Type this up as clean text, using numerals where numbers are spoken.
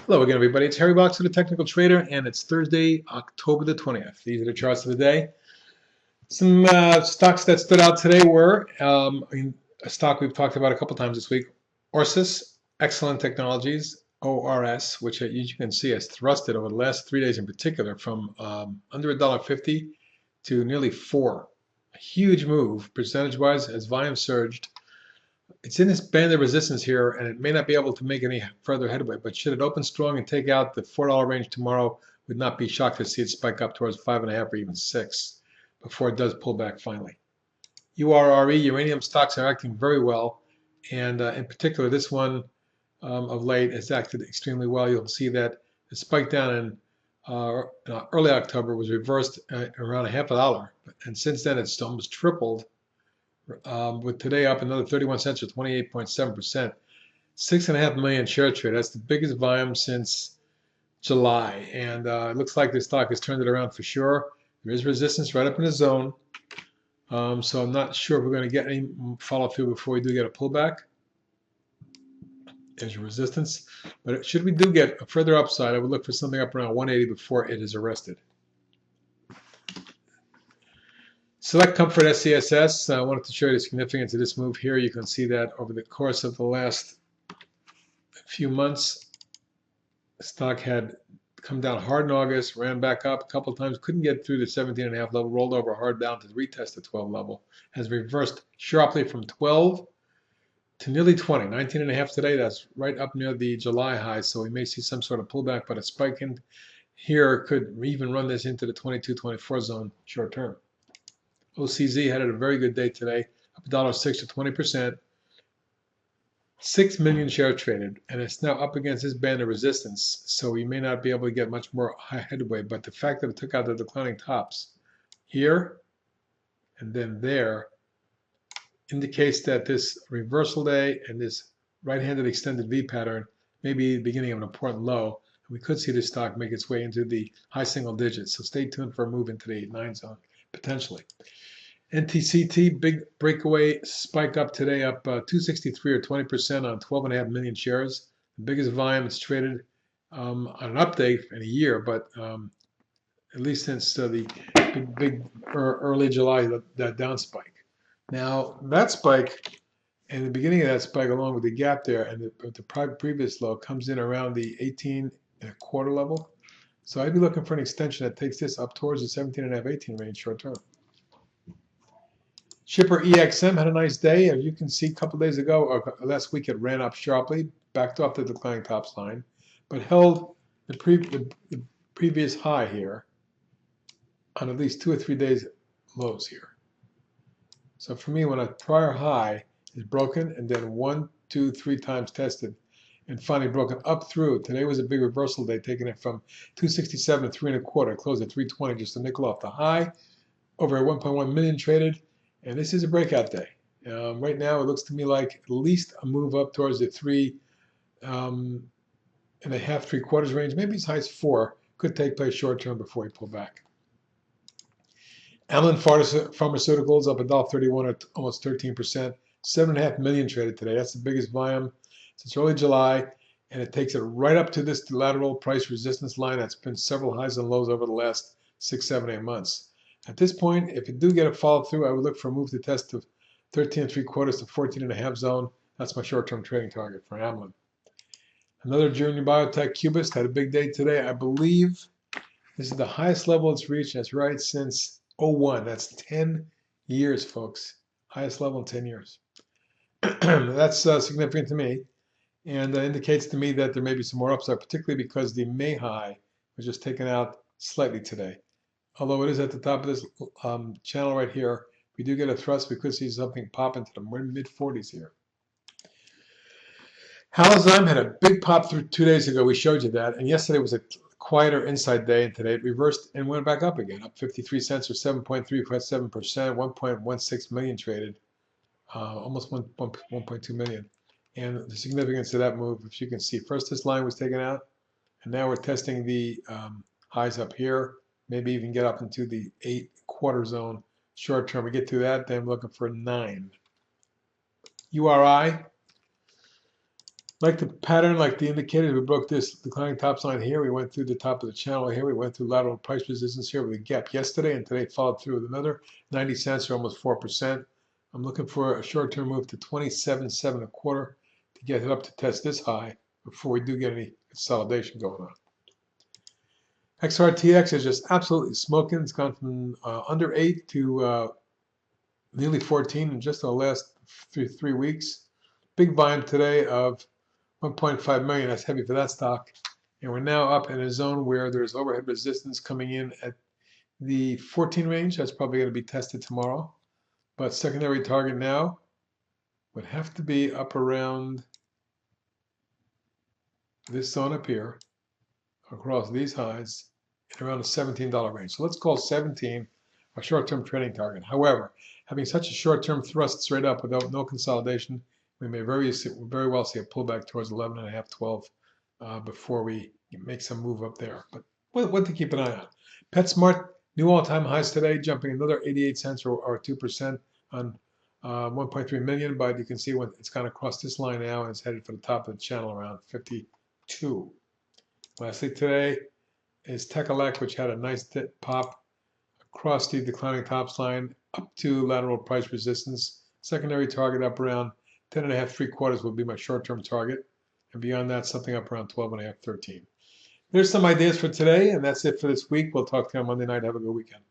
Hello again, everybody. It's Harry Box, the Technical Trader, and it's Thursday, October the 20th. These are the charts of the day. Some stocks that stood out today were a stock we've talked about a couple times this week, Orsis, Excellent Technologies, ORS, which as you can see has thrusted over the last 3 days in particular from under $1.50 to nearly $4. A huge move percentage-wise as volume surged. It's in this band of resistance here, and it may not be able to make any further headway, but should it open strong and take out the $4 range tomorrow, would not be shocked to see it spike up towards 5.5 or even 6 before it does pull back finally. URRE, uranium stocks are acting very well, and in particular this one of late has acted extremely well. You'll see that the spike down in early October was reversed around $0.50, and since then it's almost tripled. With today up another 31 cents or 28.7%. 6.5 million share trade. That's the biggest volume since July. And it looks like this stock has turned it around for sure. There is resistance right up in the zone. So I'm not sure if we're going to get any follow through before we do get a pullback. There's your resistance. But should we do get a further upside, I would look for something up around 180 before it is arrested. Select Comfort SCSS. I wanted to show you the significance of this move here. You can see that over the course of the last few months, the stock had come down hard in August, ran back up a couple of times, couldn't get through the 17.5 level, rolled over hard down to retest the 12 level, has reversed sharply from 12 to nearly 20, 19.5 today. That's right up near the July high, so we may see some sort of pullback, but a spike in here could even run this into the 22, 24 zone short term. OCZ had a very good day today, up $1.06 to 20%. 6 million shares traded, and it's now up against this band of resistance, so we may not be able to get much more high headway, but the fact that it took out the declining tops here and then there indicates that this reversal day and this right-handed extended V pattern may be the beginning of an important low, and we could see this stock make its way into the high single digits, so stay tuned for a move into the 8-9 zone, potentially. NTCT, big breakaway spike up today, up 263 or 20% on 12.5 million shares. The biggest volume it's traded on an update in a year, but at least since the big early July, that down spike. Now, that spike and the beginning of that spike, along with the gap there and the previous low, comes in around the 18.25 level. So I'd be looking for an extension that takes this up towards the 17.5, 18 range short term. Shipper EXM had a nice day. As you can see, a couple days ago, or last week, it ran up sharply, backed off the declining tops line, but held the previous high here on at least 2 or 3 days lows here. So for me, when a prior high is broken and then 1, 2, 3 times tested and finally broken up through, today was a big reversal day, taking it from 267 to 3.25, closed at 320, just a nickel off the high, over 1.1 million traded. And this is a breakout day. Right now, it looks to me like at least a move up towards the 3.5, 3/4 range, maybe as high as 4, could take place short term before we pull back. AMLN Pharmaceuticals up $1.31 at almost 13%. 7.5 million traded today. That's the biggest volume since early July, and it takes it right up to this lateral price resistance line that's been several highs and lows over the last 6, 7, 8 months. At this point, if you do get a follow through, I would look for a move to test the 13.75 to 14.5 zone. That's my short-term trading target for AMLN. Another junior biotech, Cubist, had a big day today. I believe this is the highest level it's reached. That's right, since 01. That's 10 years, folks. Highest level in 10 years. That's significant to me, and indicates to me that there may be some more upside, particularly because the May high was just taken out slightly today. Although it is at the top of this channel right here, if we do get a thrust, we could see something pop into the mid-40s here. Halozyme had a big pop through 2 days ago. We showed you that. And yesterday was a quieter inside day. And today it reversed and went back up again, up 53 cents or 7.37%, 1.16 million traded, almost 1.2 million. And the significance of that move, if you can see, first this line was taken out. And now we're testing the highs up here. Maybe even get up into the 8.25 zone short term. We get to that, then I'm looking for 9. URI, Like the pattern, like the indicators, we broke this declining top line here. We went through the top of the channel here. We went through lateral price resistance here with a gap yesterday, and today followed through with another 90 cents or almost 4%. I'm looking for a short-term move to 27.7 a quarter to get it up to test this high before we do get any consolidation going on. XRTX is just absolutely smoking. It's gone from under 8 to nearly 14 in just the last three weeks. Big volume today of 1.5 million. That's heavy for that stock. And we're now up in a zone where there's overhead resistance coming in at the 14 range. That's probably going to be tested tomorrow. But secondary target now would have to be up around this zone up here, across these highs, and around the $17 range. So let's call 17 a short-term trading target. However, having such a short-term thrust straight up without no consolidation, we may very well see a pullback towards 11.5, 12 before we make some move up there. But what to keep an eye on. PetSmart, new all-time highs today, jumping another 88 cents or 2% on 1.3 million. But you can see when it's kind of crossed this line now and it's headed for the top of the channel around 52. Lastly today is Techelec, which had a nice pop across the declining tops line up to lateral price resistance. Secondary target up around 10.5, 3/4 will be my short-term target. And beyond that, something up around 12.5, 13. There's some ideas for today, and that's it for this week. We'll talk to you on Monday night. Have a good weekend.